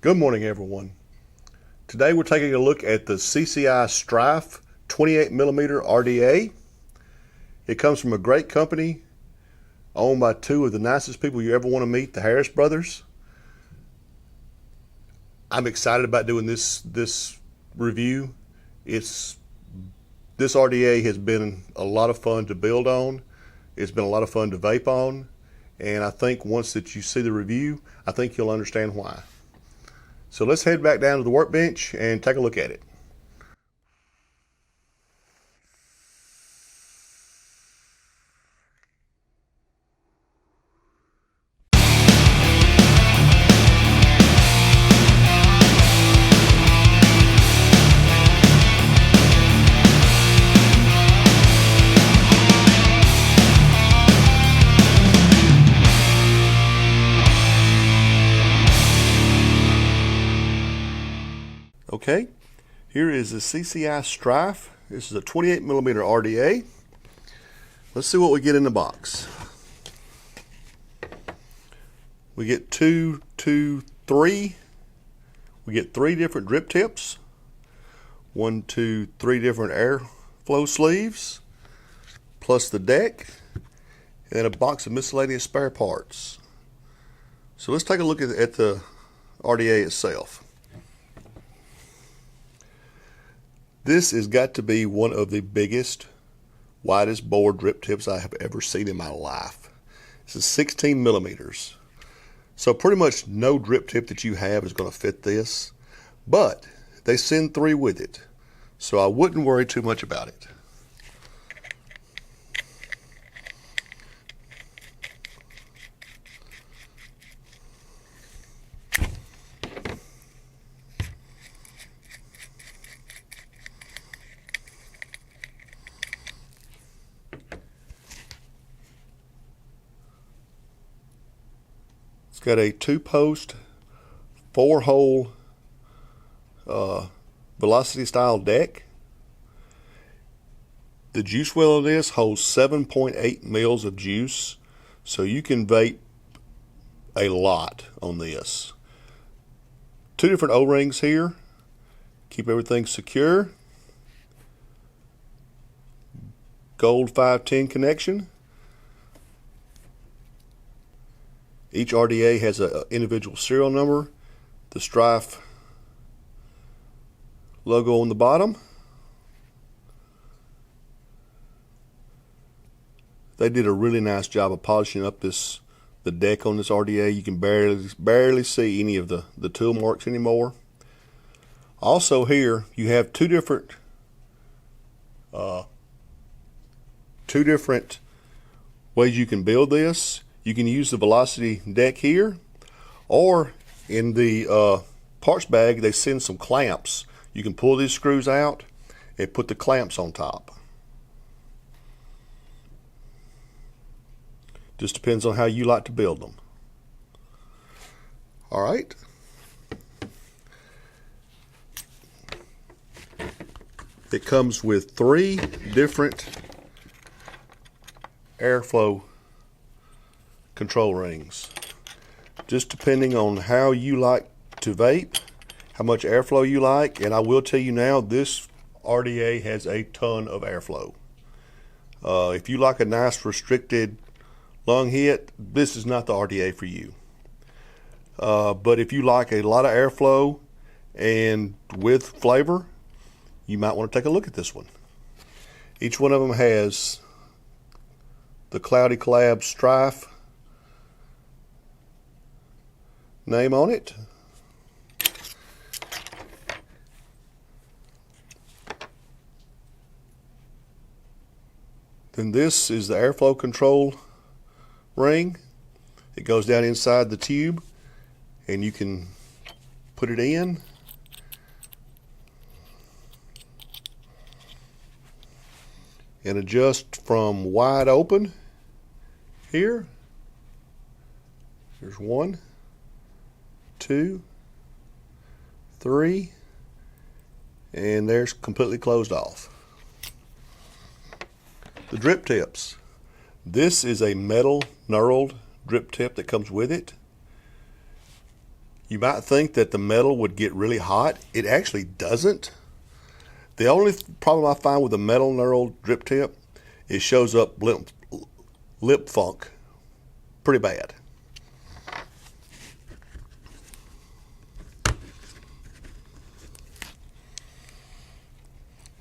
Good morning, everyone. Today we're taking a look at the CCI Strife 28mm RDA. It comes from a great company owned by two of the nicest people you ever want to meet, the Harris brothers. I'm excited about doing this review. This RDA has been a lot of fun to build on. It's been a lot of fun to vape on. And I think once that you see the review, I think you'll understand why. So let's head back down to the workbench and take a look at it. Okay, here is the CCI Strife. This is a 28mm RDA. Let's see what we get in the box. We get three. We get three different drip tips. 1, 2, 3 different airflow sleeves, plus the deck, and a box of miscellaneous spare parts. So let's take a look at the RDA itself. This has got to be one of the biggest, widest bore drip tips I have ever seen in my life. This is 16 millimeters. So pretty much no drip tip that you have is going to fit this, but they send 3 with it. So I wouldn't worry too much about it. It's got a 2-post, 4-hole velocity style deck. The juice well in this holds 7.8 mils of juice, so you can vape a lot on this. 2 different O-rings here, keep everything secure. Gold 510 connection. Each RDA has an individual serial number, the Strife logo on the bottom. They did a really nice job of polishing up the deck on this RDA. You can barely see any of the tool marks anymore. Also here you have two different ways you can build this. You can use the velocity deck here, or in the parts bag they send some clamps. You can pull these screws out and put the clamps on top. Just depends on how you like to build them. All right. It comes with 3 different airflow control rings, just depending on how you like to vape, how much airflow you like. And I will tell you now, this RDA has a ton of airflow. If you like a nice restricted lung hit, this is not the RDA for you. But if you like a lot of airflow and with flavor, you might want to take a look at this one. Each one of them has the Cloudy Collab Strife name on it. Then this is the airflow control ring. It goes down inside the tube and you can put it in. And adjust from wide open here. There's 1, 2, 3, and there's completely closed off. The drip tips. This is a metal knurled drip tip that comes with it. You might think that the metal would get really hot. It actually doesn't. The only problem I find with the metal knurled drip tip, it shows up lip funk pretty bad.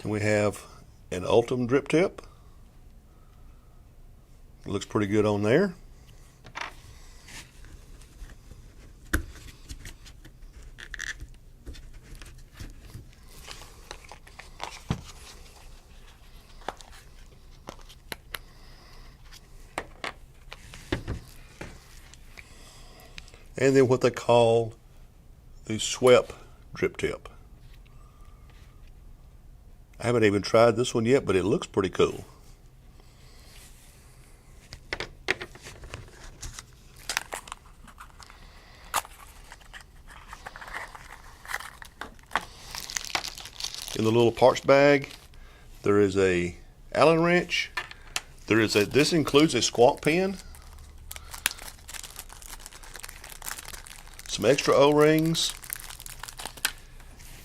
And we have an Ultim drip tip. It looks pretty good on there. And then what they call the swept drip tip. I haven't even tried this one yet, but it looks pretty cool. In the little parts bag, there is a Allen wrench. This includes a squawk pin, some extra O-rings,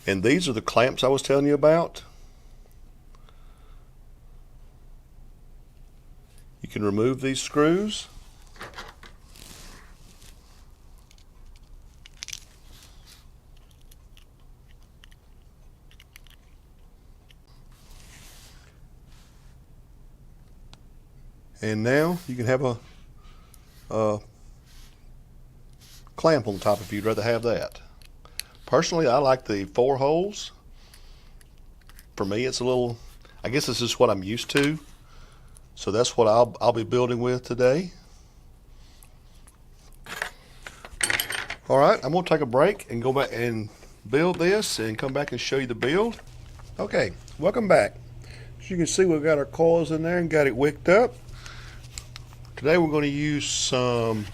and these are the clamps I was telling you about. You can remove these screws. And now you can have a clamp on the top if you'd rather have that. Personally, I like the 4 holes. For me, it's a little, I guess this is what I'm used to. So that's what I'll be building with today. All right, I'm gonna take a break and go back and build this and come back and show you the build. Okay, welcome back. As you can see, we've got our coils in there and got it wicked up. Today we're going to use some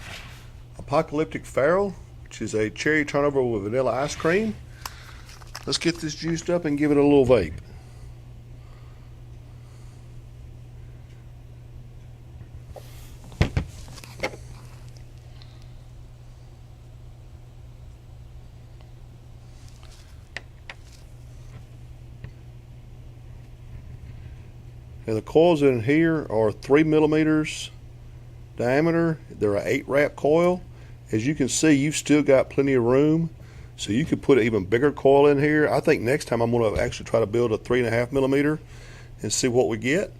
Apocalyptic Farrell, which is a cherry turnover with vanilla ice cream. Let's get this juiced up and give it a little vape. And the coils in here are 3 millimeters diameter. They're an 8-wrap coil. As you can see, you've still got plenty of room, so you could put an even bigger coil in here. I think next time I'm going to actually try to build a 3.5 millimeter and see what we get.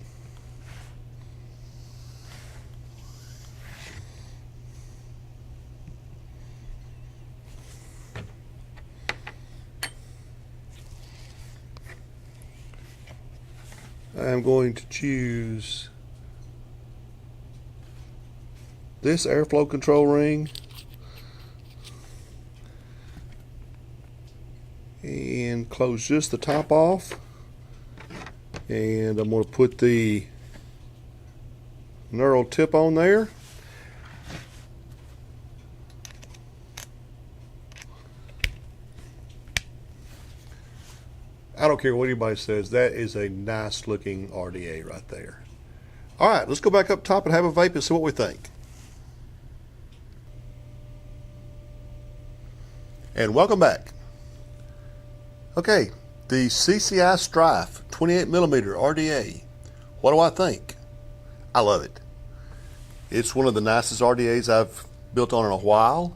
I'm going to choose this airflow control ring and close just the top off, and I'm going to put the knurled tip on there. I don't care what anybody says, that is a nice looking RDA right there. Alright, let's go back up top and have a vape and see what we think. And welcome back. Okay, the CCI Strife 28mm RDA. What do I think? I love it. It's one of the nicest RDAs I've built on in a while.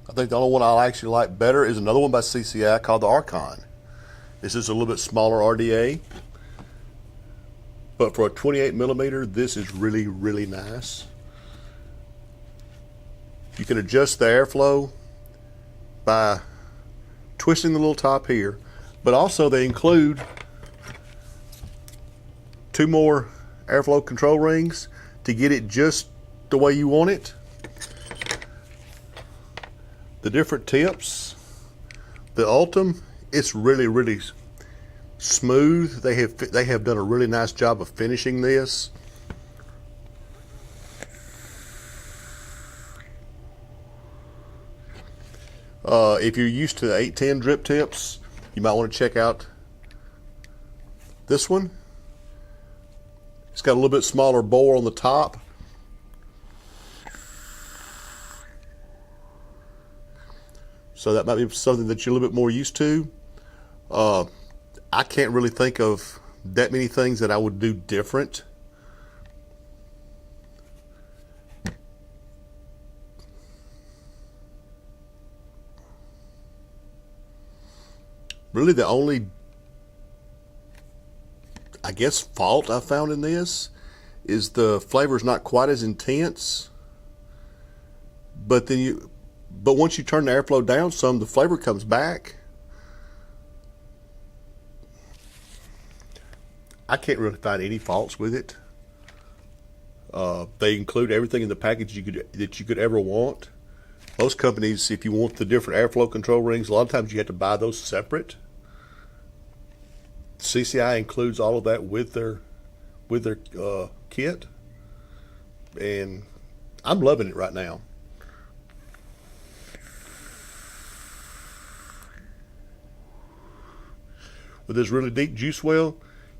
I think the only one I actually like better is another one by CCI called the Archon. This is a little bit smaller RDA, but for a 28mm, this is really, really nice. You can adjust the airflow by twisting the little top here, but also they include 2 more airflow control rings to get it just the way you want it. The different tips, the Ultim, it's really, really smooth. They have done a really nice job of finishing this. If you're used to the 810 drip tips, you might want to check out this one. It's got a little bit smaller bore on the top. So that might be something that you're a little bit more used to. I can't really think of that many things that I would do different. Really the only, I guess, fault I found in this is the flavor is not quite as intense. But once you turn the airflow down some, the flavor comes back. I can't really find any faults with it. They include everything in the package that you could ever want. Most companies, if you want the different airflow control rings, a lot of times you have to buy those separate. CCI includes all of that with their kit, and I'm loving it right now. With this really deep juice well,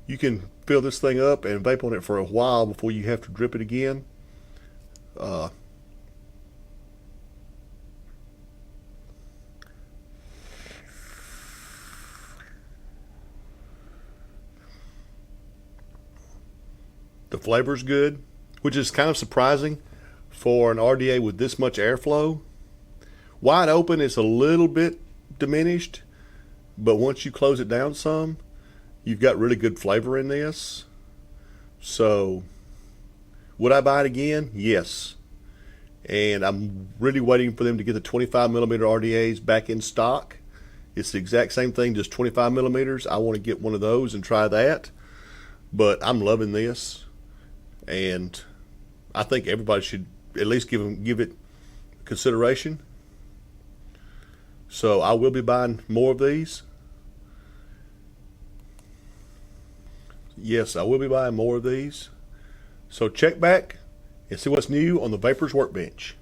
you can fill this thing up and vape on it for a while before you have to drip it again. The flavor's good, which is kind of surprising for an RDA with this much airflow. Wide open is a little bit diminished, but once you close it down some, you've got really good flavor in this. So, would I buy it again? Yes. And I'm really waiting for them to get the 25 millimeter RDAs back in stock. It's the exact same thing, just 25 millimeters. I want to get one of those and try that. But I'm loving this. And I think everybody should at least give it consideration. So I will be buying more of these. Yes, I will be buying more of these. So check back and see what's new on the Vapers Workbench.